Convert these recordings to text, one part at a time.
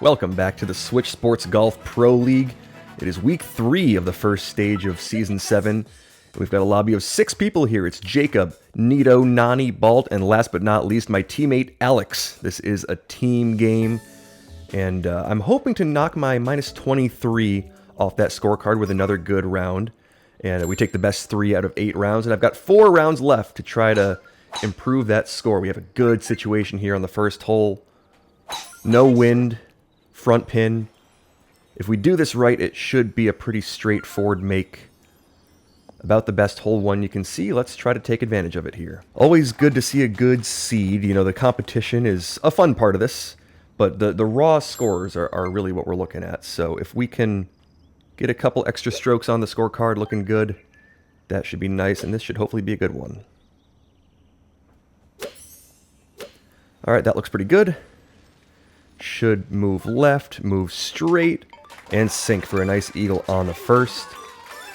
Welcome back to the Switch Sports Golf Pro League. It is week 3 of the first stage of Season 7. We've got a lobby of 6 people here. It's Jacob, Nito, Nani, Balt, and last but not least, my teammate Alex. This is a team game, and I'm hoping to knock my minus 23 off that scorecard with another good round. And we take the best 3 out of 8 rounds, and I've got 4 rounds left to try to improve that score. We have a good situation here on the first hole. No wind. Front pin. If we do this right, it should be a pretty straightforward make. About the best hole one you can see. Let's try to take advantage of it here. Always good to see a good seed. You know, the competition is a fun part of this, but the raw scores are really what we're looking at. So if we can get a couple extra strokes on the scorecard looking good, that should be nice, and this should hopefully be a good one. Alright, that looks pretty good. Should move left, move straight, and sink for a nice eagle on the first.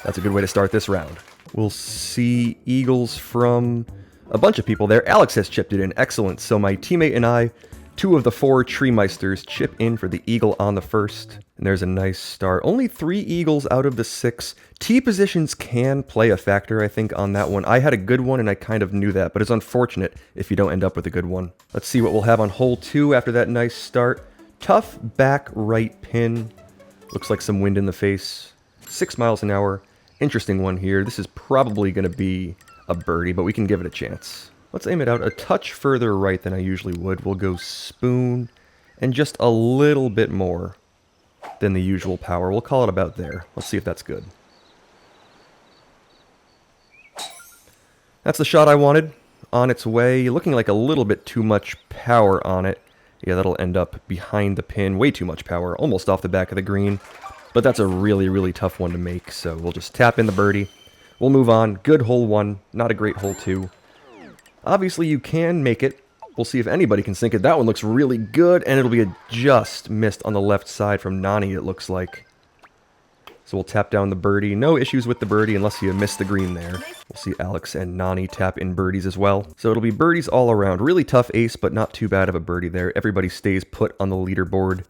That's a good way to start this round. We'll see eagles from a bunch of people there. Alex has chipped it in. Excellent. So my teammate and I, 2 of the 4 tree meisters, chip in for the eagle on the first. And there's a nice start. Only 3 eagles out of the 6. Tee positions can play a factor, I think, on that one. I had a good one, and I kind of knew that, but it's unfortunate if you don't end up with a good one. Let's see what we'll have on hole 2 after that nice start. Tough back right pin. Looks like some wind in the face. 6 miles an hour. Interesting one here. This is probably going to be a birdie, but we can give it a chance. Let's aim it out a touch further right than I usually would. We'll go spoon and just a little bit more than the usual power. We'll call it about there. Let's see if that's good. That's the shot I wanted. On its way. Looking like a little bit too much power on it. Yeah, that'll end up behind the pin. Way too much power. Almost off the back of the green. But that's a really, really tough one to make. So we'll just tap in the birdie. We'll move on. Good hole 1. Not a great hole 2. Obviously, you can make it. We'll see if anybody can sink it. That one looks really good, and it'll be a just missed on the left side from Nani, it looks like. So we'll tap down the birdie. No issues with the birdie unless you miss the green there. We'll see Alex and Nani tap in birdies as well. So it'll be birdies all around. Really tough ace, but not too bad of a birdie there. Everybody stays put on the leaderboard.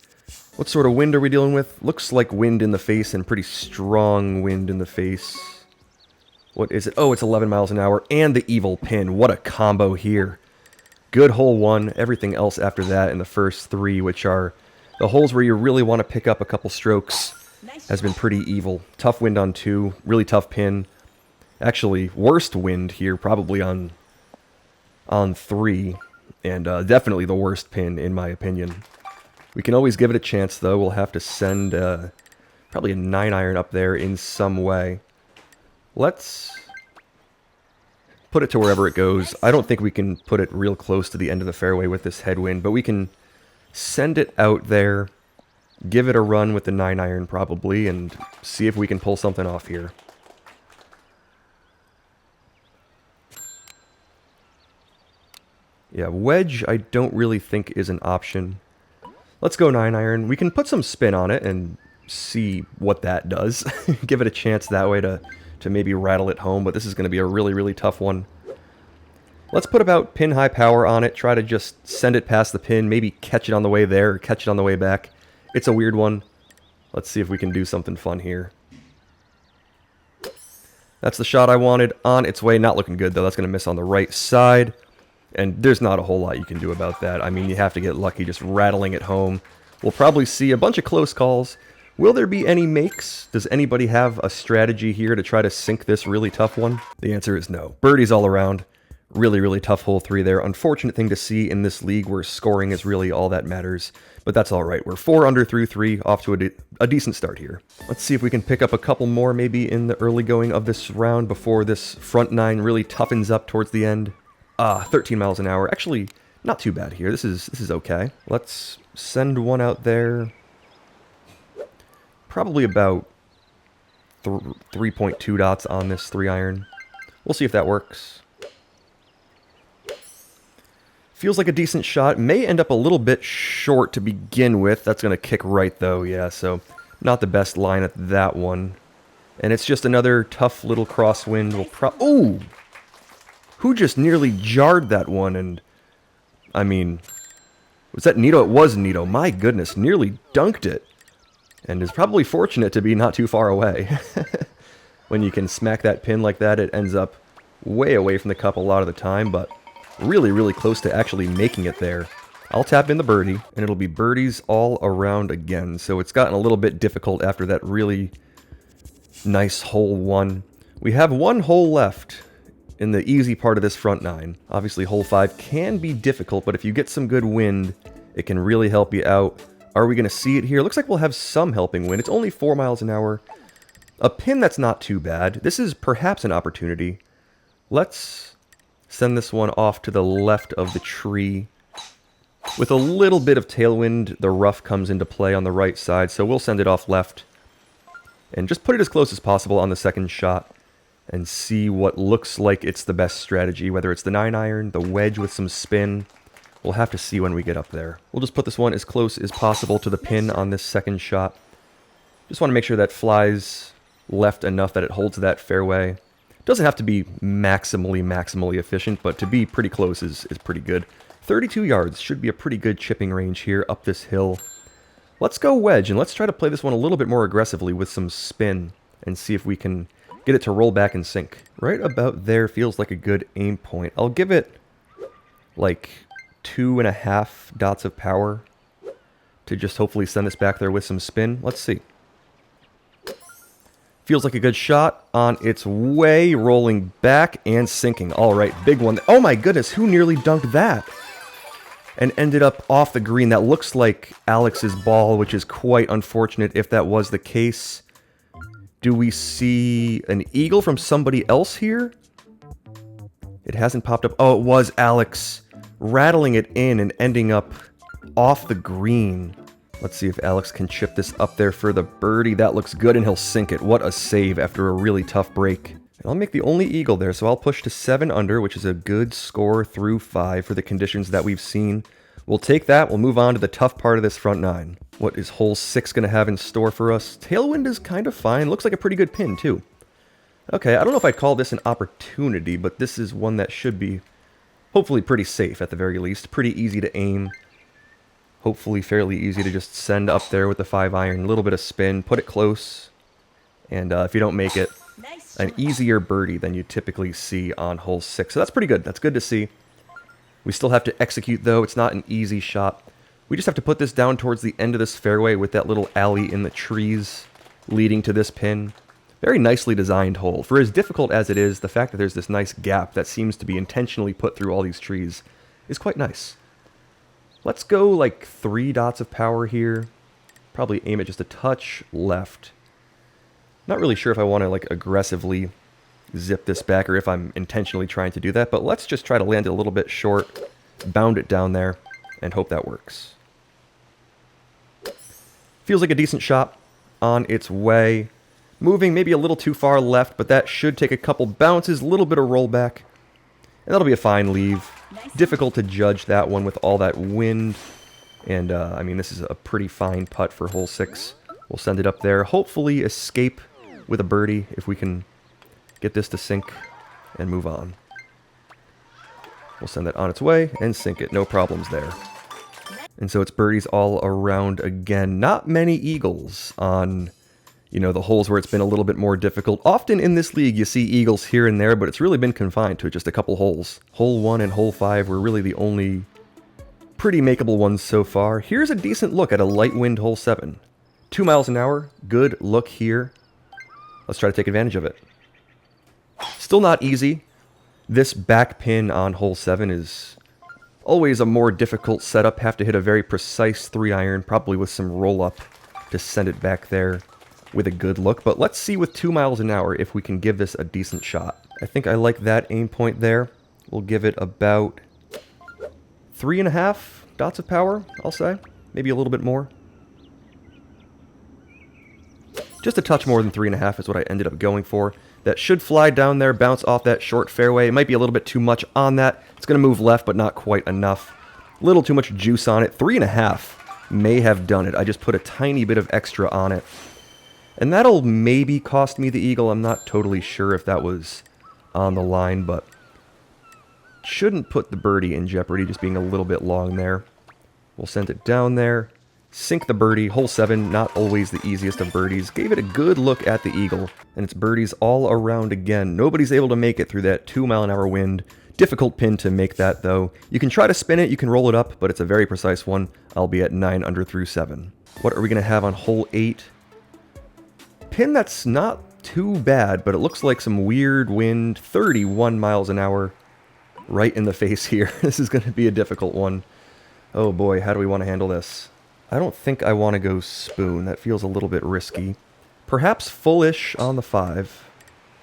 What sort of wind are we dealing with? Looks like wind in the face, and pretty strong wind in the face. What is it? Oh, it's 11 miles an hour and the evil pin. What a combo here. Good hole 1. Everything else after that in the first 3, which are the holes where you really want to pick up a couple strokes, has been pretty evil. Tough wind on 2. Really tough pin. Actually, worst wind here probably on 3. And definitely the worst pin in my opinion. We can always give it a chance though. We'll have to send probably a 9-iron up there in some way. Let's put it to wherever it goes. I don't think we can put it real close to the end of the fairway with this headwind, but we can send it out there, give it a run with the 9-iron probably, and see if we can pull something off here. Yeah, wedge I don't really think is an option. Let's go 9-iron. We can put some spin on it and see what that does. Give it a chance that way to maybe rattle it home, but this is going to be a really, really tough one. Let's put about pin high power on it, try to just send it past the pin, maybe catch it on the way there, or catch it on the way back. It's a weird one. Let's see if we can do something fun here. That's the shot I wanted. On its way, not looking good though. That's going to miss on the right side, and there's not a whole lot you can do about that. I mean, you have to get lucky just rattling it home. We'll probably see a bunch of close calls. Will there be any makes? Does anybody have a strategy here to try to sink this really tough one? The answer is no. Birdies all around. Really, really tough hole 3 there. Unfortunate thing to see in this league where scoring is really all that matters. But that's all right. We're 4 under through 3, off to a decent start here. Let's see if we can pick up a couple more maybe in the early going of this round before this front 9 really toughens up towards the end. 13 miles an hour. Actually, not too bad here. This is okay. Let's send one out there. Probably about 3.2 dots on this 3-iron. We'll see if that works. Feels like a decent shot. May end up a little bit short to begin with. That's going to kick right though, yeah, so not the best line at that one. And it's just another tough little crosswind. Ooh! Who just nearly jarred that one? And, I mean, Was that Nito? It was Nito. My goodness, nearly dunked it. And is probably fortunate to be not too far away. When you can smack that pin like that, it ends up way away from the cup a lot of the time, but really, really close to actually making it there. I'll tap in the birdie, and it'll be birdies all around again. So it's gotten a little bit difficult after that really nice hole 1. We have one hole left in the easy part of this front 9. Obviously, hole 5 can be difficult, but if you get some good wind, it can really help you out. Are we going to see it here? Looks like we'll have some helping wind. It's only 4 miles an hour. A pin that's not too bad. This is perhaps an opportunity. Let's send this one off to the left of the tree. With a little bit of tailwind, the rough comes into play on the right side, so we'll send it off left. And just put it as close as possible on the second shot and see what looks like it's the best strategy, whether it's the 9-iron, the wedge with some spin. We'll have to see when we get up there. We'll just put this one as close as possible to the pin on this second shot. Just want to make sure that flies left enough that it holds that fairway. Doesn't have to be maximally efficient, but to be pretty close is pretty good. 32 yards should be a pretty good chipping range here up this hill. Let's go wedge, and let's try to play this one a little bit more aggressively with some spin and see if we can get it to roll back and sink. Right about there feels like a good aim point. I'll give it like 2.5 dots of power to just hopefully send this back there with some spin. Let's see. Feels like a good shot on its way, rolling back and sinking. All right, big one. Oh my goodness, who nearly dunked that? And ended up off the green. That looks like Alex's ball, which is quite unfortunate if that was the case. Do we see an eagle from somebody else here? It hasn't popped up. Oh, it was Alex rattling it in and ending up off the green. Let's see if Alex can chip this up there for the birdie. That looks good, and he'll sink it. What a save after a really tough break. And I'll make the only eagle there, so I'll push to 7 under, which is a good score through 5 for the conditions that we've seen. We'll take that. We'll move on to the tough part of this front 9. What is hole 6 going to have in store for us? Tailwind is kind of fine. Looks like a pretty good pin, too. Okay, I don't know if I'd call this an opportunity, but this is one that should be hopefully pretty safe at the very least. Pretty easy to aim. Hopefully fairly easy to just send up there with the 5-iron. A little bit of spin, put it close. And if you don't make it, an easier birdie than you typically see on hole 6. So that's pretty good. That's good to see. We still have to execute, though. It's not an easy shot. We just have to put this down towards the end of this fairway with that little alley in the trees leading to this pin. Very nicely designed hole. For as difficult as it is, the fact that there's this nice gap that seems to be intentionally put through all these trees is quite nice. Let's go like 3 dots of power here. Probably aim it just a touch left. Not really sure if I want to like aggressively zip this back or if I'm intentionally trying to do that, but let's just try to land it a little bit short, bound it down there, and hope that works. Feels like a decent shot on its way. Moving maybe a little too far left, but that should take a couple bounces, a little bit of rollback, and that'll be a fine leave. Difficult to judge that one with all that wind. And, I mean, this is a pretty fine putt for hole 6. We'll send it up there. Hopefully escape with a birdie if we can get this to sink and move on. We'll send that on its way and sink it. No problems there. And so it's birdies all around again. Not many eagles on, you know, the holes where it's been a little bit more difficult. Often in this league you see eagles here and there, but it's really been confined to just a couple holes. Hole 1 and hole 5 were really the only pretty makeable ones so far. Here's a decent look at a light wind hole 7. 2 miles an hour. Good look here. Let's try to take advantage of it. Still not easy. This back pin on hole 7 is always a more difficult setup. Have to hit a very precise 3-iron, probably with some roll-up to send it back there with a good look. But let's see with 2 miles an hour if we can give this a decent shot. I think I like that aim point there. We'll give it about 3.5 dots of power, I'll say. Maybe a little bit more. Just a touch more than 3.5 is what I ended up going for. That should fly down there, bounce off that short fairway. It might be a little bit too much on that. It's going to move left, but not quite enough. A little too much juice on it. 3.5 may have done it. I just put a tiny bit of extra on it. And that'll maybe cost me the eagle. I'm not totally sure if that was on the line, but shouldn't put the birdie in jeopardy, just being a little bit long there. We'll send it down there. Sink the birdie. Hole 7, not always the easiest of birdies. Gave it a good look at the eagle. And it's birdies all around again. Nobody's able to make it through that 2-mile-an-hour wind. Difficult pin to make that, though. You can try to spin it, you can roll it up, but it's a very precise one. I'll be at 9 under through 7. What are we going to have on hole 8? Pin that's not too bad, but it looks like some weird wind. 31 miles an hour. Right in the face here. This is going to be a difficult one. Oh boy, how do we want to handle this? I don't think I want to go spoon. That feels a little bit risky. Perhaps fullish on the 5.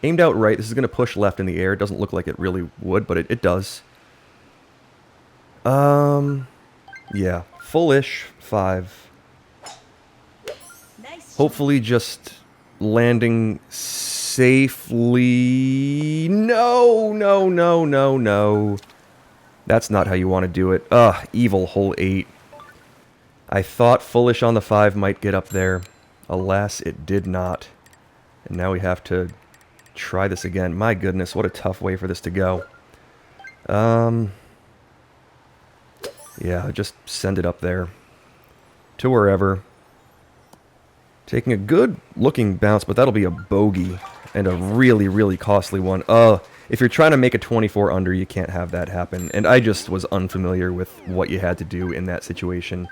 Aimed out right. This is going to push left in the air. It doesn't look like it really would, but it does. Yeah. Fullish 5. Nice. Hopefully just landing safely. No, no, no, no, no. That's not how you want to do it. Ugh, evil hole 8. I thought fullish on the 5 might get up there. Alas, it did not. And now we have to try this again. My goodness, what a tough way for this to go. Yeah, just send it up there. To wherever. Taking a good looking bounce, but that'll be a bogey. And a really, really costly one. If you're trying to make a 24 under, you can't have that happen. And I just was unfamiliar with what you had to do in that situation.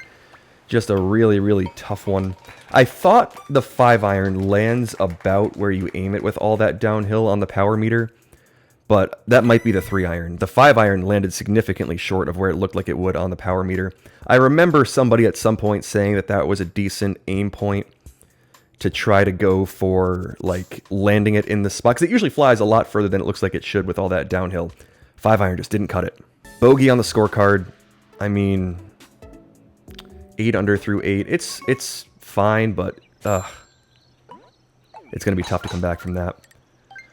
Just a really, really tough one. I thought the 5-iron lands about where you aim it with all that downhill on the power meter, but that might be the 3-iron. The 5-iron landed significantly short of where it looked like it would on the power meter. I remember somebody at some point saying that that was a decent aim point to try to go for, like, landing it in the spot, because it usually flies a lot further than it looks like it should with all that downhill. 5-iron just didn't cut it. Bogey on the scorecard. I mean, 8 under through 8. It's fine, but it's going to be tough to come back from that.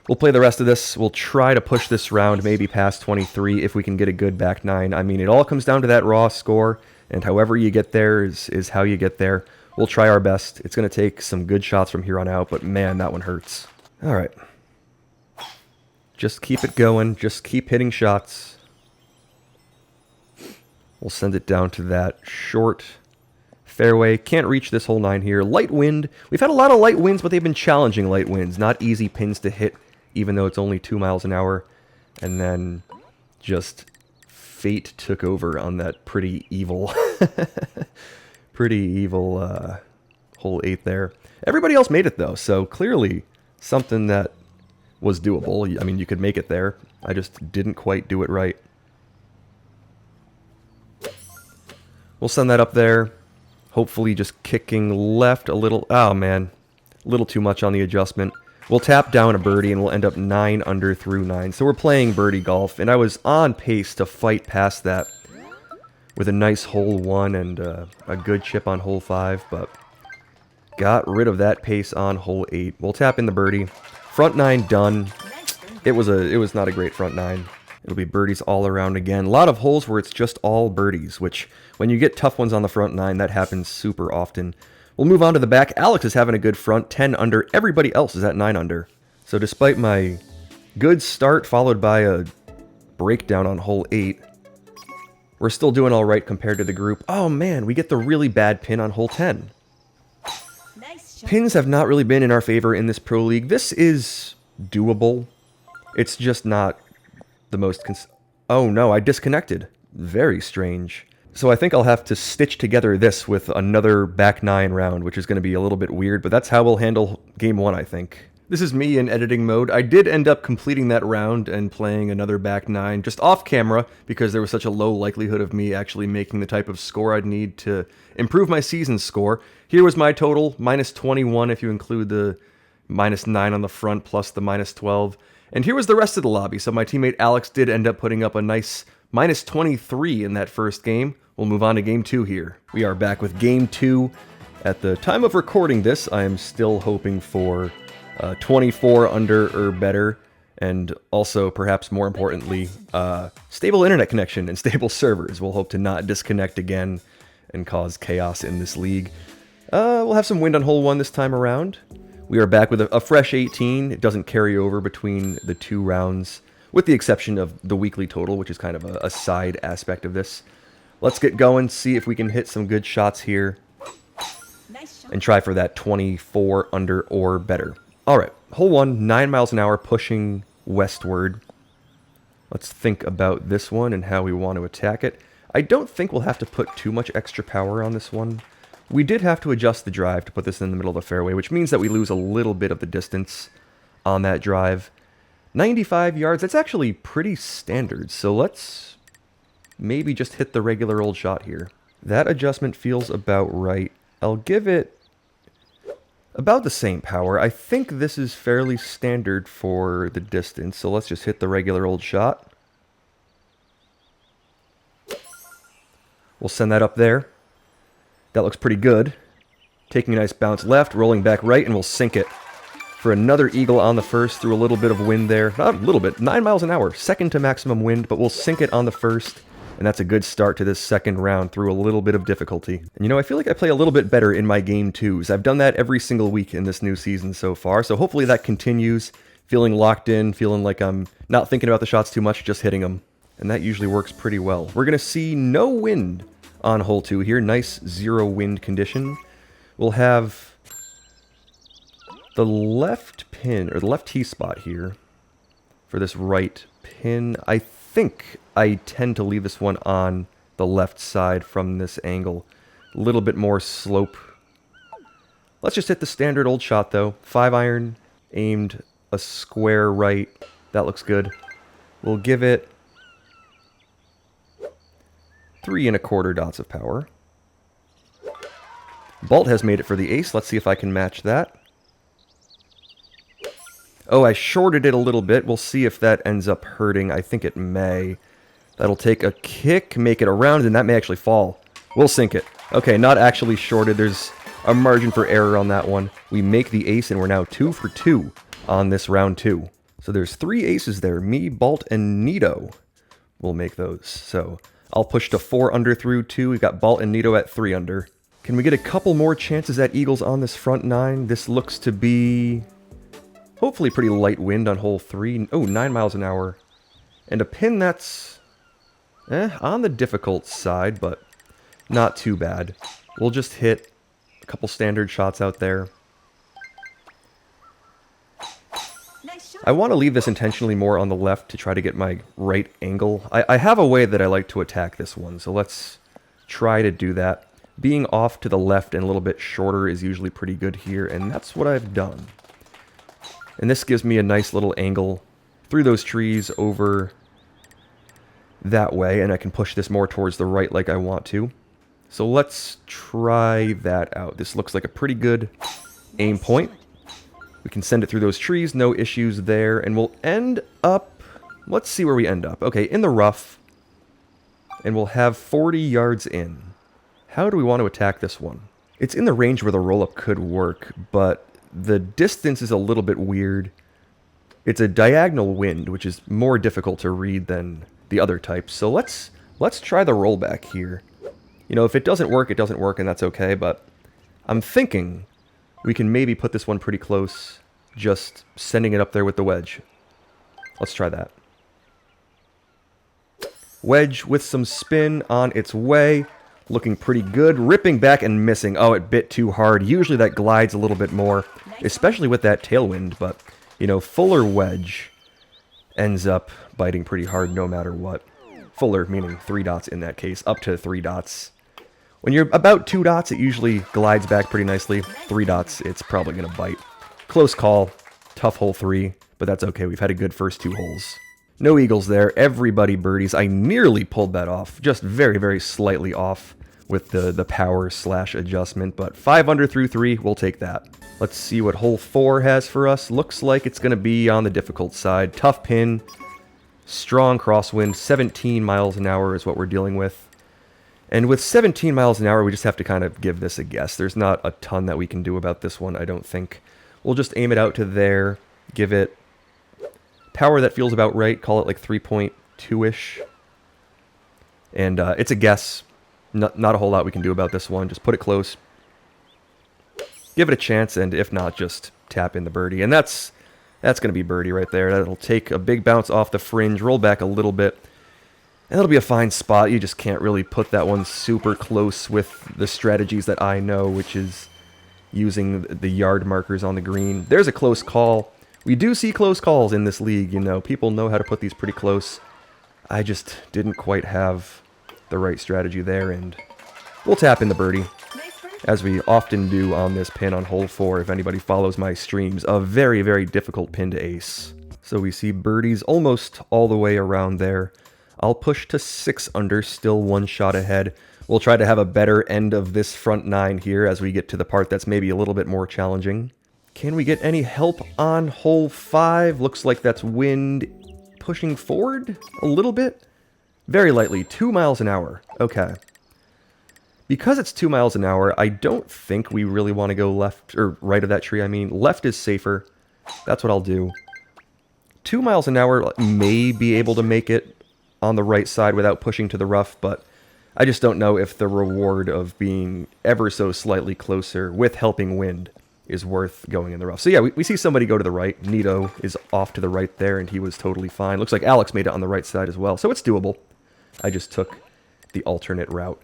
We'll play the rest of this. We'll try to push this round maybe past 23 if we can get a good back 9. I mean, it all comes down to that raw score, and however you get there is how you get there. We'll try our best. It's going to take some good shots from here on out, but man, that one hurts. All right. Just keep it going. Just keep hitting shots. We'll send it down to that short fairway. Can't reach this hole 9 here. Light wind. We've had a lot of light winds, but they've been challenging light winds. Not easy pins to hit, even though it's only 2 miles an hour. And then just fate took over on that pretty evil hole 8 there. Everybody else made it, though, so clearly something that was doable. I mean, you could make it there. I just didn't quite do it right. We'll send that up there. Hopefully just kicking left a little. Oh, man. A little too much on the adjustment. We'll tap down a birdie, and we'll end up 9 under through 9. So we're playing birdie golf, and I was on pace to fight past that with a nice hole 1 and a good chip on hole 5, but got rid of that pace on hole 8. We'll tap in the birdie. Front 9 done. It was not a great front 9. It'll be birdies all around again. A lot of holes where it's just all birdies, which when you get tough ones on the front 9, that happens super often. We'll move on to the back. Alex is having a good front, 10 under. Everybody else is at 9 under. So despite my good start followed by a breakdown on hole 8, we're still doing all right compared to the group. Oh man, we get the really bad pin on hole 10. Nice shot. Pins have not really been in our favor in this Pro League. This is doable. It's just not the most oh no, I disconnected. Very strange. So I think I'll have to stitch together this with another back 9 round, which is going to be a little bit weird, but that's how we'll handle game 1, I think. This is me in editing mode. I did end up completing that round and playing another back 9 just off camera because there was such a low likelihood of me actually making the type of score I'd need to improve my season score. Here was my total, minus 21 if you include the minus 9 on the front plus the minus 12. And here was the rest of the lobby. So my teammate Alex did end up putting up a nice minus 23 in that first game. We'll move on to game 2 here. We are back with game 2. At the time of recording this, I am still hoping for 24 under or better, and also, perhaps more importantly, stable internet connection and stable servers. We'll hope to not disconnect again and cause chaos in this league. We'll have some wind on hole 1 this time around. We are back with a fresh 18. It doesn't carry over between the 2 rounds, with the exception of the weekly total, which is kind of a side aspect of this. Let's get going, see if we can hit some good shots here, and try for that 24 under or better. Alright, hole 1, 9 miles an hour, pushing westward. Let's think about this one and how we want to attack it. I don't think we'll have to put too much extra power on this one. We did have to adjust the drive to put this in the middle of the fairway, which means that we lose a little bit of the distance on that drive. 95 yards, that's actually pretty standard, so let's maybe just hit the regular old shot here. That adjustment feels about right. I'll give it about the same power. I think this is fairly standard for the distance, so let's just hit the regular old shot. We'll send that up there. That looks pretty good. Taking a nice bounce left, rolling back right, and we'll sink it for another eagle on the first through a little bit of wind there. Not a little bit, 9 miles an hour, second to maximum wind, but we'll sink it on the first. And that's a good start to this second round through a little bit of difficulty. And you know, I feel like I play a little bit better in my game twos. I've done that every single week in this new season so far, so hopefully that continues. Feeling locked in, feeling like I'm not thinking about the shots too much, just hitting them. And that usually works pretty well. We're going to see no wind on hole 2 here. Nice 0 wind condition. We'll have the left pin, or the left tee spot here for this right pin. I think I tend to leave this one on the left side from this angle. A little bit more slope. Let's just hit the standard old shot though. 5-iron, aimed a square right. That looks good. We'll give it 3 1/4 dots of power. Bolt has made it for the ace. Let's see if I can match that. Oh, I shorted it a little bit. We'll see if that ends up hurting. I think it may. That'll take a kick, make it around, and that may actually fall. We'll sink it. Okay, not actually shorted. There's a margin for error on that one. We make the ace, and we're now 2 for 2 on this round 2. So there's 3 aces there. Me, Bolt, and Nito will make those. So I'll push to 4 under through 2. We've got Bolt and Nito at 3 under. Can we get a couple more chances at eagles on this front 9? This looks to be hopefully pretty light wind on hole 3. Oh, 9 miles an hour. And a pin that's on the difficult side, but not too bad. We'll just hit a couple standard shots out there. I want to leave this intentionally more on the left to try to get my right angle. I have a way that I like to attack this one, so let's try to do that. Being off to the left and a little bit shorter is usually pretty good here, and that's what I've done. And this gives me a nice little angle through those trees over that way, and I can push this more towards the right like I want to. So let's try that out. This looks like a pretty good aim point. We can send it through those trees, no issues there, and we'll end up, let's see where we end up. Okay, in the rough, and we'll have 40 yards in. How do we want to attack this one? It's in the range where the roll-up could work, but the distance is a little bit weird. It's a diagonal wind, which is more difficult to read than the other types. So let's try the rollback here. You know, if it doesn't work, and that's okay, but I'm thinking we can maybe put this one pretty close, just sending it up there with the wedge. Let's try that. Wedge with some spin on its way. Looking pretty good. Ripping back and missing. Oh, it bit too hard. Usually that glides a little bit more, especially with that tailwind, but, you know, fuller wedge ends up biting pretty hard no matter what. Fuller, meaning 3 dots in that case, up to 3 dots. When you're about 2 dots, it usually glides back pretty nicely. 3 dots, it's probably going to bite. Close call. Tough hole 3, but that's okay. We've had a good first 2 holes. No eagles there. Everybody birdies. I nearly pulled that off. Just very, very slightly off with the power / adjustment. But 5 under through 3, we'll take that. Let's see what hole 4 has for us. Looks like it's going to be on the difficult side. Tough pin. Strong crosswind. 17 miles an hour is what we're dealing with. And with 17 miles an hour, we just have to kind of give this a guess. There's not a ton that we can do about this one, I don't think. We'll just aim it out to there. Give it power that feels about right. Call it like 3.2-ish. And it's a guess. Not a whole lot we can do about this one. Just put it close. Give it a chance, and if not, just tap in the birdie. And that's going to be birdie right there. That'll take a big bounce off the fringe, roll back a little bit. And that'll be a fine spot. You just can't really put that one super close with the strategies that I know, which is using the yard markers on the green. There's a close call. We do see close calls in this league, you know. People know how to put these pretty close. I just didn't quite have the right strategy there, and we'll tap in the birdie, as we often do on this pin on hole 4, if anybody follows my streams. A very, very difficult pin to ace. So we see birdies almost all the way around there. I'll push to 6 under, still one shot ahead. We'll try to have a better end of this front 9 here as we get to the part that's maybe a little bit more challenging. Can we get any help on hole 5? Looks like that's wind pushing forward a little bit. Very lightly, 2 miles an hour. Okay. Because it's 2 miles an hour, I don't think we really want to go left, or right of that tree, I mean. Left is safer. That's what I'll do. 2 miles an hour may be able to make it on the right side without pushing to the rough, but I just don't know if the reward of being ever so slightly closer with helping wind is worth going in the rough. So yeah, we see somebody go to the right. Nito is off to the right there, and he was totally fine. Looks like Alex made it on the right side as well, so it's doable. I just took the alternate route.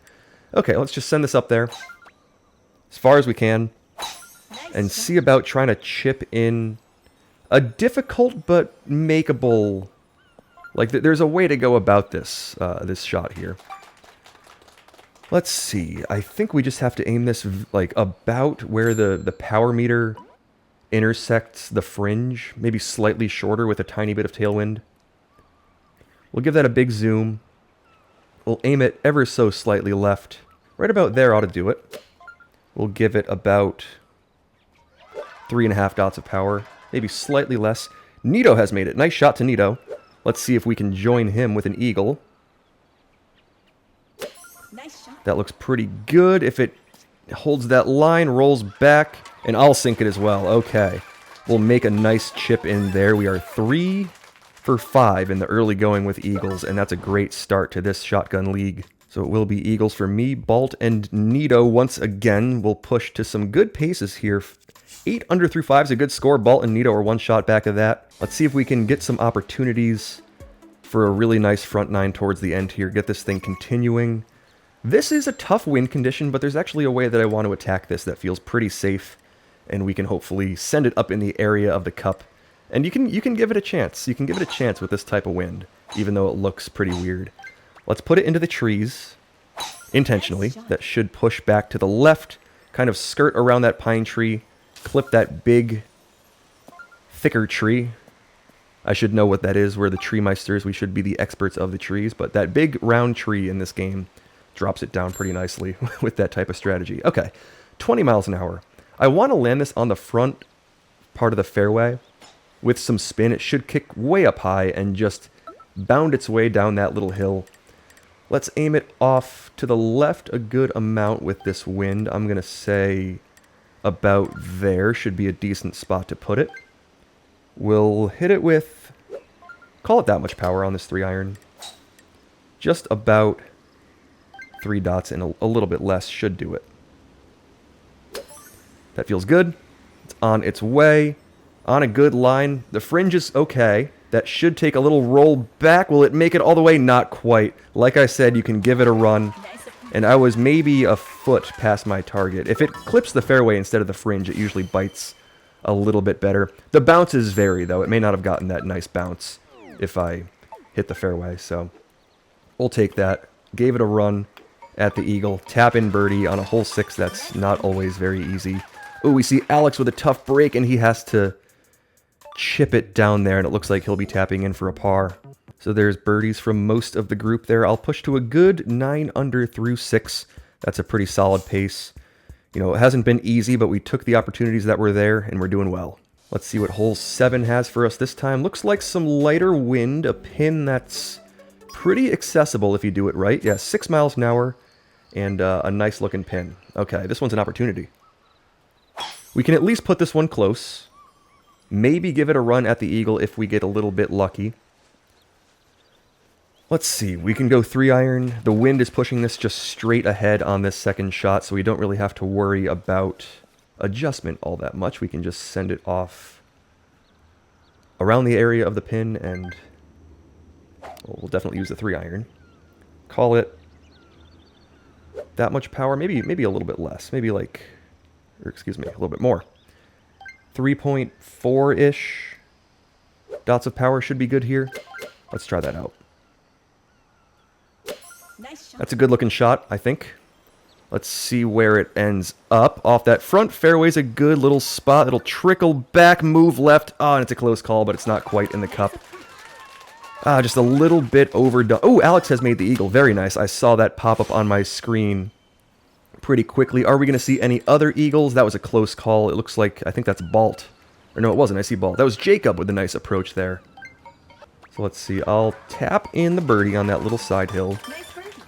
Okay, let's just send this up there as far as we can and see about trying to chip in a difficult but makeable... Like, there's a way to go about this, this shot here. Let's see. I think we just have to aim this, like, about where the power meter intersects the fringe. Maybe slightly shorter with a tiny bit of tailwind. We'll give that a big zoom. We'll aim it ever so slightly left. Right about there ought to do it. We'll give it about 3.5 dots of power. Maybe slightly less. Nito has made it. Nice shot to Nito. Let's see if we can join him with an eagle. Nice shot. That looks pretty good. If it holds that line, rolls back, and I'll sink it as well. Okay. We'll make a nice chip in there. We are 3 for 5 in the early going with eagles, and that's a great start to this shotgun league. So it will be eagles for me. Balt and Nito once again will push to some good paces here. 8 under through 5 is a good score. Balt and Nito are one shot back of that. Let's see if we can get some opportunities for a really nice front 9 towards the end here. Get this thing continuing. This is a tough wind condition, but there's actually a way that I want to attack this that feels pretty safe, and we can hopefully send it up in the area of the cup. And you can give it a chance. You can give it a chance with this type of wind, even though it looks pretty weird. Let's put it into the trees intentionally. That should push back to the left, kind of skirt around that pine tree, clip that big, thicker tree. I should know what that is. We're the tree meisters. We should be the experts of the trees, but that big round tree in this game drops it down pretty nicely with that type of strategy. Okay, 20 miles an hour. I want to land this on the front part of the fairway with some spin. It should kick way up high and just bound its way down that little hill. Let's aim it off to the left a good amount with this wind. I'm going to say about there should be a decent spot to put it. We'll hit it with, call it that much power on this 3-iron. Just about 3 dots and a little bit less should do it. That feels good. It's on its way. On a good line. The fringe is okay. That should take a little roll back. Will it make it all the way? Not quite. Like I said, you can give it a run. And I was maybe a foot past my target. If it clips the fairway instead of the fringe, it usually bites a little bit better. The bounces vary, though. It may not have gotten that nice bounce if I hit the fairway. So we'll take that. Gave it a run at the eagle. Tap in birdie on a hole 6. That's not always very easy. Oh, we see Alex with a tough break, and he has to chip it down there, and it looks like he'll be tapping in for a par. So there's birdies from most of the group there. I'll push to a good 9 under through 6. That's a pretty solid pace. You know, it hasn't been easy, but we took the opportunities that were there, and we're doing well. Let's see what hole 7 has for us this time. Looks like some lighter wind, a pin that's pretty accessible if you do it right. Yeah, 6 miles an hour, and a nice looking pin. Okay, this one's an opportunity. We can at least put this one close. Maybe give it a run at the eagle if we get a little bit lucky. Let's see, we can go 3-iron. The wind is pushing this just straight ahead on this second shot, so we don't really have to worry about adjustment all that much. We can just send it off around the area of the pin, and we'll definitely use the 3-iron. call it that much power. Maybe a little bit less. Maybe like, or excuse me, a little bit more. 3.4-ish dots of power should be good here. Let's try that out. That's a good looking shot, I think. Let's see where it ends up. Off that front fairway's a good little spot. It'll trickle back, move left. Oh, and it's a close call, but it's not quite in the cup. Just a little bit overdone. Oh, Alex has made the eagle. Very nice. I saw that pop up on my screen pretty quickly. Are we going to see any other eagles? That was a close call. It looks like, I think that's Balt. Or no, it wasn't. I see Balt. That was Jacob with a nice approach there. So let's see. I'll tap in the birdie on that little side hill.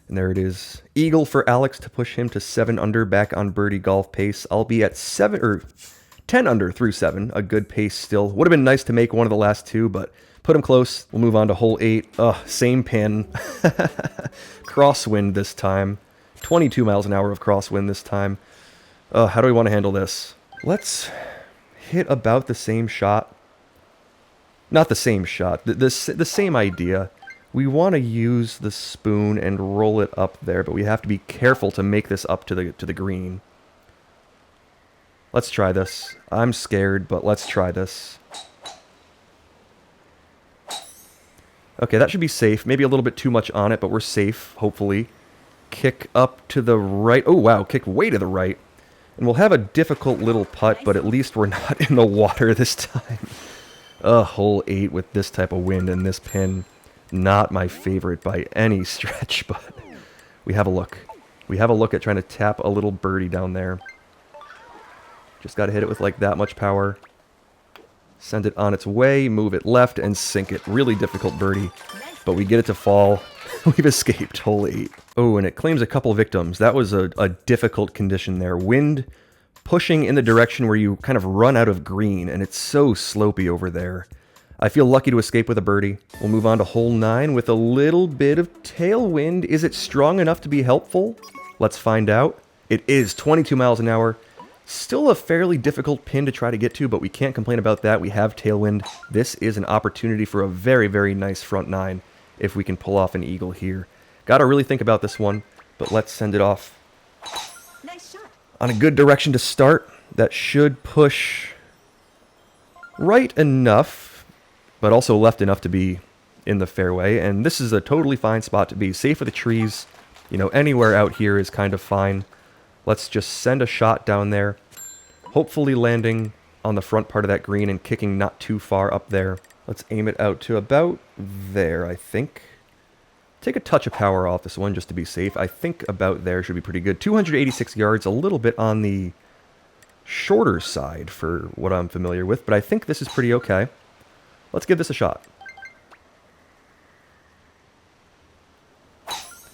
And there it is. Eagle for Alex to push him to 7 under back on birdie golf pace. I'll be at 10 under through 7. A good pace still. Would have been nice to make one of the last 2, but put him close. We'll move on to hole 8. Same pin. Crosswind this time. 22 miles an hour of crosswind this time. How do we want to handle this? Let's hit about the same shot. Not the same shot. The same idea. We want to use the spoon and roll it up there, but we have to be careful to make this up to the green. Let's try this. I'm scared, but let's try this. Okay, that should be safe. Maybe a little bit too much on it, but we're safe, hopefully. Kick up to the right. Oh, wow, kick way to the right. And we'll have a difficult little putt, but at least we're not in the water this time. Hole 8 with this type of wind and this pin. Not my favorite by any stretch, but we have a look. We have a look at trying to tap a little birdie down there. Just got to hit it with like that much power. Send it on its way, move it left, and sink it. Really difficult birdie, but we get it to fall. We've escaped hole 8. Oh, and it claims a couple victims. That was a difficult condition there. Wind pushing in the direction where you kind of run out of green, and it's so slopey over there. I feel lucky to escape with a birdie. We'll move on to hole 9 with a little bit of tailwind. Is it strong enough to be helpful? Let's find out. It is 22 miles an hour. Still a fairly difficult pin to try to get to, but we can't complain about that. We have tailwind. This is an opportunity for a very, very nice front 9 if we can pull off an eagle here. Gotta really think about this one, but let's send it off. Nice shot. On a good direction to start. That should push right enough, but also left enough to be in the fairway. And this is a totally fine spot to be. Safe with the trees. You know, anywhere out here is kind of fine. Let's just send a shot down there. Hopefully landing on the front part of that green and kicking not too far up there. Let's aim it out to about there, I think. Take a touch of power off this one just to be safe. I think about there should be pretty good. 286 yards, a little bit on the shorter side for what I'm familiar with, but I think this is pretty okay. Let's give this a shot.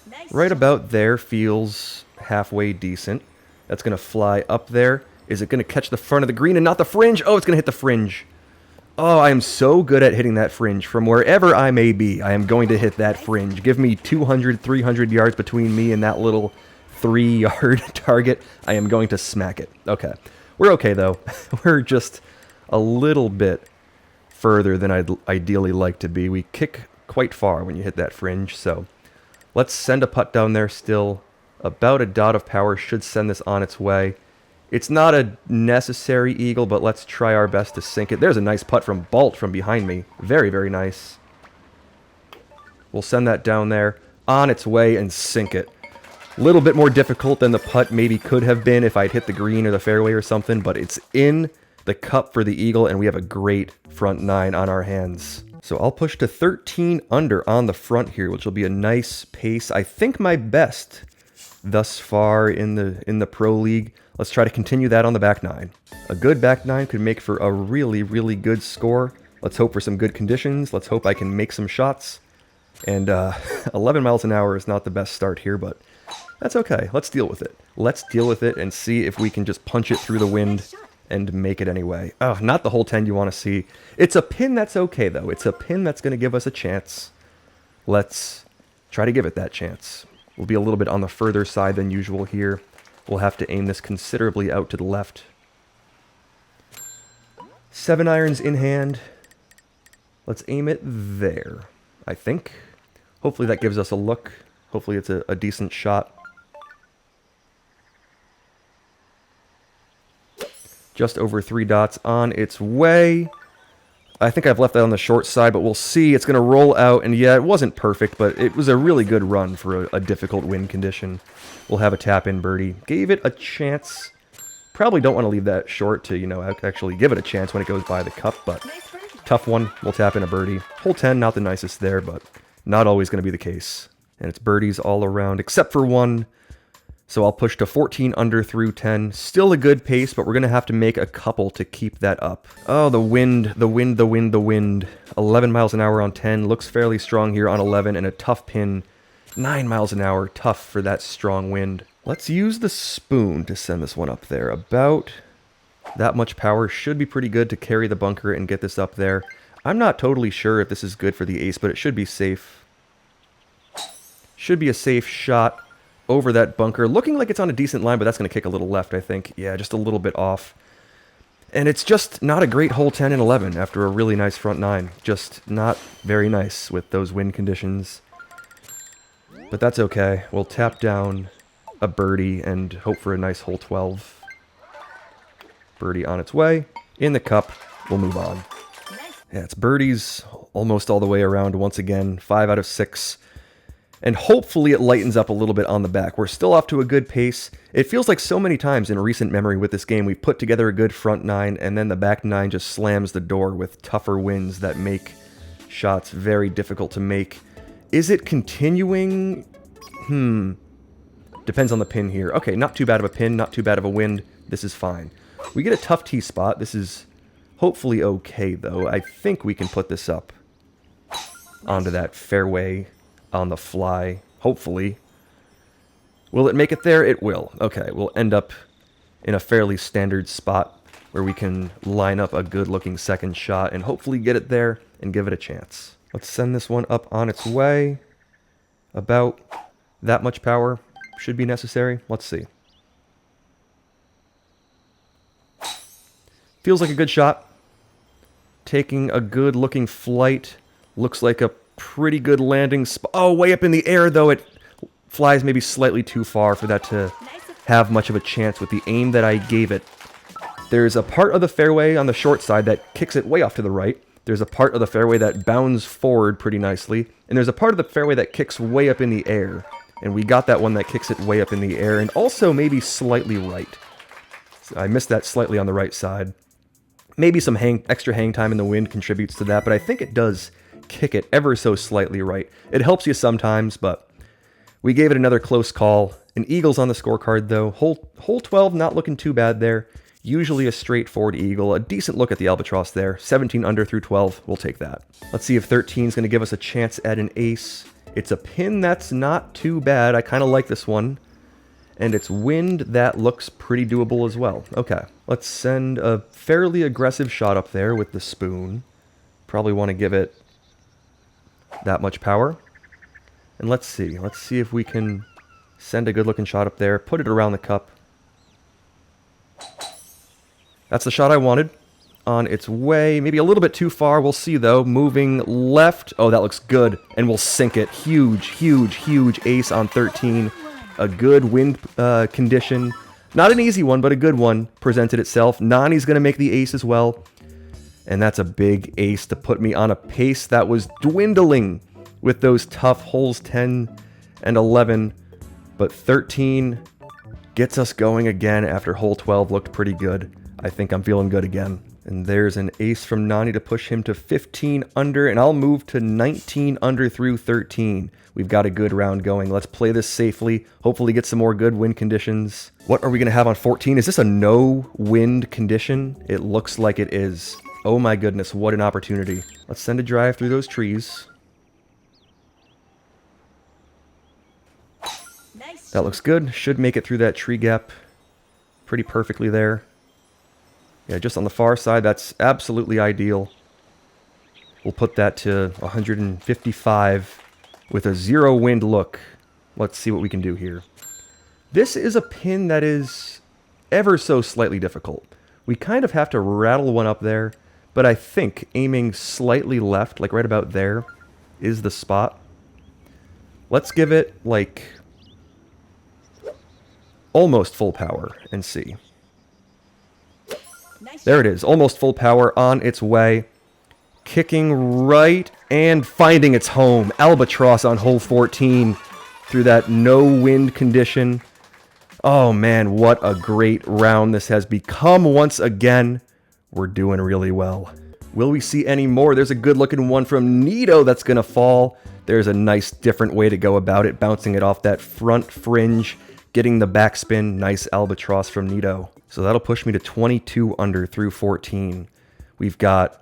Nice. Right about there feels halfway decent. That's going to fly up there. Is it going to catch the front of the green and not the fringe? Oh, it's going to hit the fringe. Oh, I am so good at hitting that fringe. From wherever I may be, I am going to hit that fringe. Give me 200, 300 yards between me and that little 3-yard target. I am going to smack it. Okay. We're okay, though. We're just a little bit further than I'd ideally like to be. We kick quite far when you hit that fringe, so let's send a putt down there still. About a dot of power should send this on its way. It's not a necessary eagle, but let's try our best to sink it. There's a nice putt from Balt from behind me. Very, very nice. We'll send that down there on its way and sink it. A little bit more difficult than the putt maybe could have been if I'd hit the green or the fairway or something, but it's in the cup for the eagle, and we have a great front 9 on our hands. So I'll push to 13 under on the front here, which will be a nice pace. I think my best thus far in the pro league. Let's try to continue that on the back 9. A good back 9 could make for a really, really good score. Let's hope for some good conditions. Let's hope I can make some shots. And 11 miles an hour is not the best start here, but that's okay. Let's deal with it. Let's deal with it and see if we can just punch it through the wind and make it anyway. Oh, not the whole 10 you want to see. It's a pin that's okay, though. It's a pin that's going to give us a chance. Let's try to give it that chance. We'll be a little bit on the further side than usual here. We'll have to aim this considerably out to the left. 7 irons in hand. Let's aim it there, I think. Hopefully that gives us a look. Hopefully it's a decent shot. Just over 3 dots on its way. I think I've left that on the short side, but we'll see. It's going to roll out, and yeah, it wasn't perfect, but it was a really good run for a difficult wind condition. We'll have a tap-in birdie. Gave it a chance. Probably don't want to leave that short to, you know, actually give it a chance when it goes by the cup, but tough one. We'll tap in a birdie. Hole 10, not the nicest there, but not always going to be the case. And it's birdies all around, except for one. So I'll push to 14 under through 10. Still a good pace, but we're going to have to make a couple to keep that up. Oh, the wind, the wind, the wind, the wind. 11 miles an hour on 10. Looks fairly strong here on 11, and a tough pin. 9 miles an hour. Tough for that strong wind. Let's use the spoon to send this one up there. About that much power should be pretty good to carry the bunker and get this up there. I'm not totally sure if this is good for the ace, but it should be safe. Should be a safe shot over that bunker. Looking like it's on a decent line, but that's going to kick a little left, I think. Yeah, just a little bit off. And it's just not a great hole 10 and 11 after a really nice front 9. Just not very nice with those wind conditions. But that's okay. We'll tap down a birdie and hope for a nice hole 12. Birdie on its way. In the cup. We'll move on. Yeah, it's birdies almost all the way around once again. 5 out of 6. And hopefully it lightens up a little bit on the back. We're still off to a good pace. It feels like so many times in recent memory with this game, we've put together a good front 9, and then the back 9 just slams the door with tougher winds that make shots very difficult to make. Is it continuing? Depends on the pin here. Okay, not too bad of a pin, not too bad of a wind. This is fine. We get a tough tee spot. This is hopefully okay, though. I think we can put this up onto that fairway on the fly, hopefully. Will it make it there? It will. Okay, we'll end up in a fairly standard spot where we can line up a good-looking second shot and hopefully get it there and give it a chance. Let's send this one up on its way. About that much power should be necessary. Let's see. Feels like a good shot. Taking a good-looking flight. Looks like a pretty good landing spot. Oh, way up in the air, though. It flies maybe slightly too far for that to have much of a chance with the aim that I gave it. There's a part of the fairway on the short side that kicks it way off to the right. There's a part of the fairway that bounds forward pretty nicely. And there's a part of the fairway that kicks way up in the air. And we got that one that kicks it way up in the air and also maybe slightly right. So I missed that slightly on the right side. Maybe some extra hang time in the wind contributes to that, but I think it does kick it ever so slightly right. It helps you sometimes, but we gave it another close call. An eagle's on the scorecard, though. Hole 12 not looking too bad there. Usually a straightforward eagle. A decent look at the albatross there. 17 under through 12. We'll take that. Let's see if 13 is going to give us a chance at an ace. It's a pin that's not too bad. I kind of like this one. And it's wind that looks pretty doable as well. Okay. Let's send a fairly aggressive shot up there with the spoon. Probably want to give it that much power. And let's see. Let's see if we can send a good-looking shot up there. Put it around the cup. That's the shot I wanted. On its way. Maybe a little bit too far. We'll see, though. Moving left. Oh, that looks good. And we'll sink it. Huge, huge, huge ace on 13. A good wind condition. Not an easy one, but a good one presented itself. Nani's going to make the ace as well. And that's a big ace to put me on a pace that was dwindling with those tough holes 10 and 11. But 13 gets us going again after hole 12 looked pretty good. I think I'm feeling good again. And there's an ace from Nani to push him to 15 under, and I'll move to 19 under through 13. We've got a good round going. Let's play this safely. Hopefully get some more good wind conditions. What are we going to have on 14? Is this a no wind condition? It looks like it is. Oh my goodness, what an opportunity. Let's send a drive through those trees. Nice. That looks good. Should make it through that tree gap pretty perfectly there. Yeah, just on the far side, that's absolutely ideal. We'll put that to 155 with a 0 wind look. Let's see what we can do here. This is a pin that is ever so slightly difficult. We kind of have to rattle one up there, but I think aiming slightly left, like right about there, is the spot. Let's give it, like, almost full power and see. There it is. Almost full power on its way. Kicking right and finding its home. Albatross on hole 14 through that no wind condition. Oh man, what a great round this has become once again. We're doing really well. Will we see any more? There's a good looking one from Nito that's going to fall. There's a nice different way to go about it, bouncing it off that front fringe, getting the backspin. Nice albatross from Nito. So that'll push me to 22 under through 14. We've got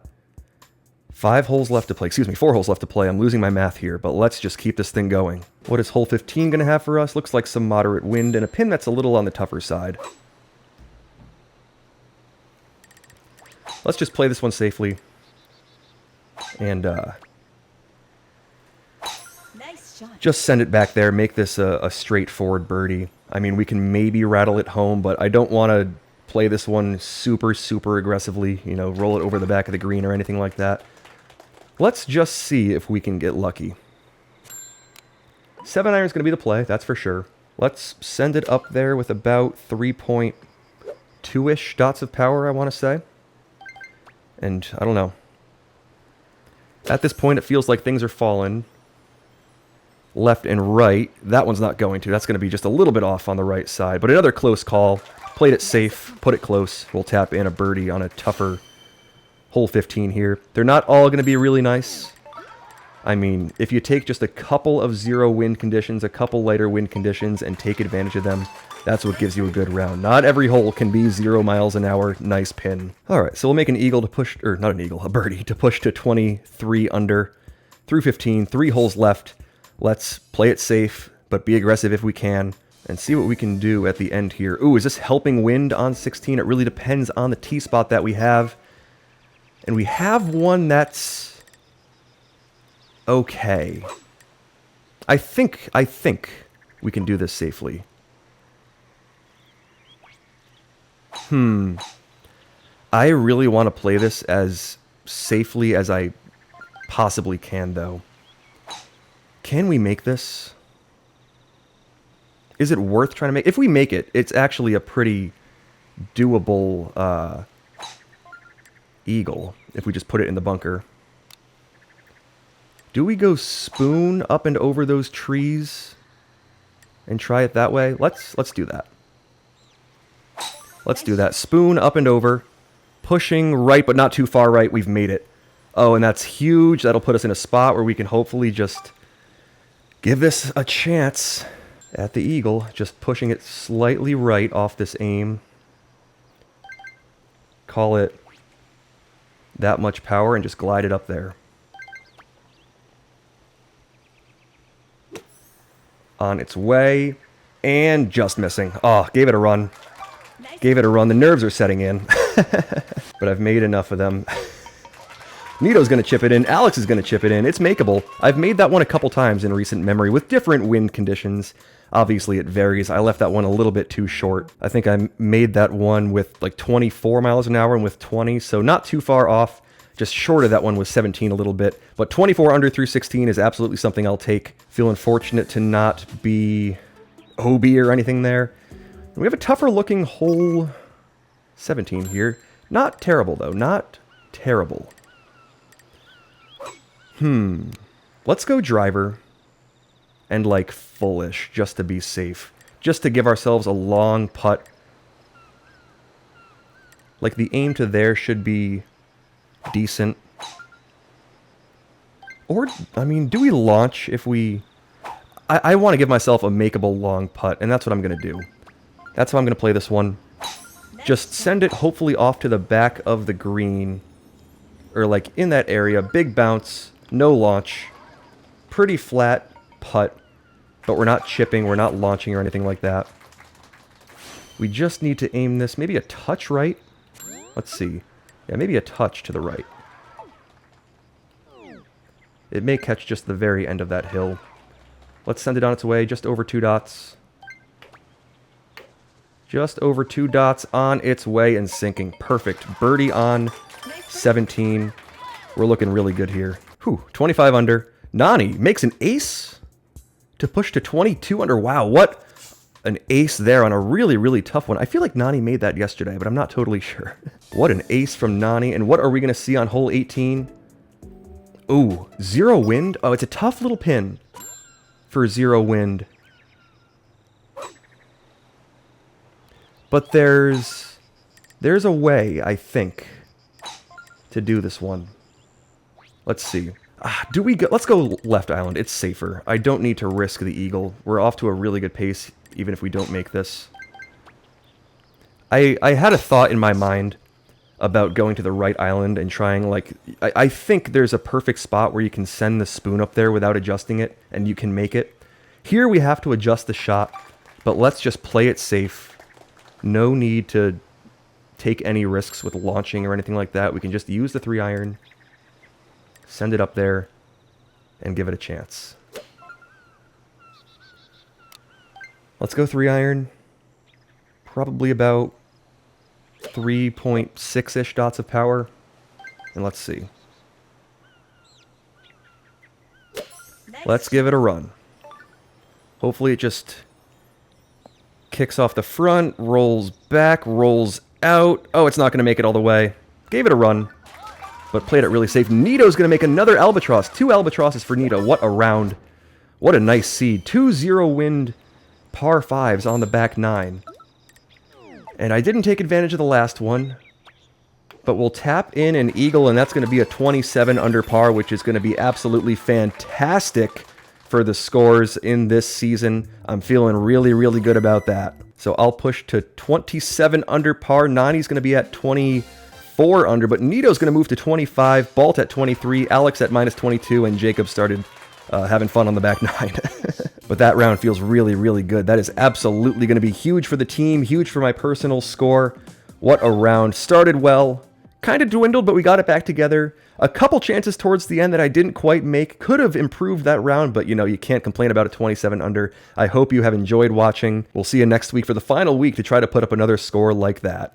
4 holes left to play. I'm losing my math here, but let's just keep this thing going. What is hole 15 going to have for us? Looks like some moderate wind and a pin that's a little on the tougher side. Let's just play this one safely. And just send it back there, make this a straightforward birdie. I mean, we can maybe rattle it home, but I don't want to play this one super, super aggressively, you know, roll it over the back of the green or anything like that. Let's just see if we can get lucky. 7-iron is going to be the play, that's for sure. Let's send it up there with about 3.2-ish dots of power, I want to say. And I don't know. At this point, it feels like things are falling left and right. That one's not going to. That's going to be just a little bit off on the right side. But another close call. Played it safe. Put it close. We'll tap in a birdie on a tougher hole 15 here. They're not all going to be really nice. I mean, if you take just a couple of zero wind conditions, a couple lighter wind conditions, and take advantage of them, that's what gives you a good round. Not every hole can be 0 miles an hour, nice pin. Alright, so we'll make an eagle to push, or not an eagle, a birdie to push to 23 under through 15, 3 holes left. Let's play it safe, but be aggressive if we can, and see what we can do at the end here. Ooh, is this helping wind on 16? It really depends on the tee spot that we have. And we have one that's okay. I think we can do this safely. I really want to play this as safely as I possibly can, though. Can we make this? Is it worth trying to make? If we make it, it's actually a pretty doable eagle, if we just put it in the bunker. Do we go spoon up and over those trees and try it that way? Let's do that. Let's do that. Spoon up and over. Pushing right, but not too far right. We've made it. Oh, and that's huge. That'll put us in a spot where we can hopefully just give this a chance at the eagle. Just pushing it slightly right off this aim. Call it that much power and just glide it up there. On its way. And just missing. Oh, gave it a run. Gave it a run. The nerves are setting in. But I've made enough of them. Nito's going to chip it in. Alex is going to chip it in. It's makeable. I've made that one a couple times in recent memory with different wind conditions. Obviously, it varies. I left that one a little bit too short. I think I made that one with like 24 miles an hour and with 20, so not too far off. Just short of that one was 17 a little bit. But 24 under through 16 is absolutely something I'll take. Feeling fortunate to not be OB or anything there. We have a tougher looking hole 17 here. Not terrible, though. Not terrible. Let's go driver and like fullish just to be safe. Just to give ourselves a long putt. Like the aim to there should be decent. Or, I mean, do we launch if we... I want to give myself a makeable long putt, and that's what I'm going to do. That's how I'm going to play this one. Just send it hopefully off to the back of the green. Or like in that area. Big bounce. No launch. Pretty flat putt. But we're not chipping. We're not launching or anything like that. We just need to aim this maybe a touch right. Let's see. Yeah, maybe a touch to the right. It may catch just the very end of that hill. Let's send it on its way. Just over 2 dots. Just over 2 dots on its way and sinking. Perfect. Birdie on 17. We're looking really good here. Whew, 25 under. Nani makes an ace. to push to 22 under. Wow, what an ace there on a really, really tough one. I feel like Nani made that yesterday, but I'm not totally sure. What an ace from Nani. And what are we going to see on hole 18? Ooh, 0 wind. Oh, it's a tough little pin for 0 wind. But there's a way, I think, to do this one. Let's see. Let's go left island. It's safer. I don't need to risk the eagle. We're off to a really good pace, even if we don't make this. I had a thought in my mind about going to the right island and trying, like... I think there's a perfect spot where you can send the spoon up there without adjusting it, and you can make it. Here we have to adjust the shot, but let's just play it safe. No need to take any risks with launching or anything like that. We can just use the 3-iron, send it up there, and give it a chance. Let's go 3-iron. Probably about 3.6-ish dots of power. And let's see. Let's give it a run. Hopefully it just kicks off the front, rolls back, rolls out. Oh, it's not going to make it all the way. Gave it a run, but played it really safe. Nito's going to make another albatross. 2 albatrosses for Nito. What a round. What a nice seed. 2-0 wind par 5s on the back 9. And I didn't take advantage of the last one, but we'll tap in an eagle, and that's going to be a 27 under par, which is going to be absolutely fantastic for the scores in this season. I'm feeling really, really good about that. So I'll push to 27 under par. Nani's going to be at 24 under, but Nito's going to move to 25, Balt at 23, Alex at -22, and Jacob started having fun on the back 9. But that round feels really, really good. That is absolutely going to be huge for the team, huge for my personal score. What a round. Started well, kind of dwindled, but we got it back together. A couple chances towards the end that I didn't quite make. Could have improved that round, but you know, you can't complain about a 27 under. I hope you have enjoyed watching. We'll see you next week for the final week to try to put up another score like that.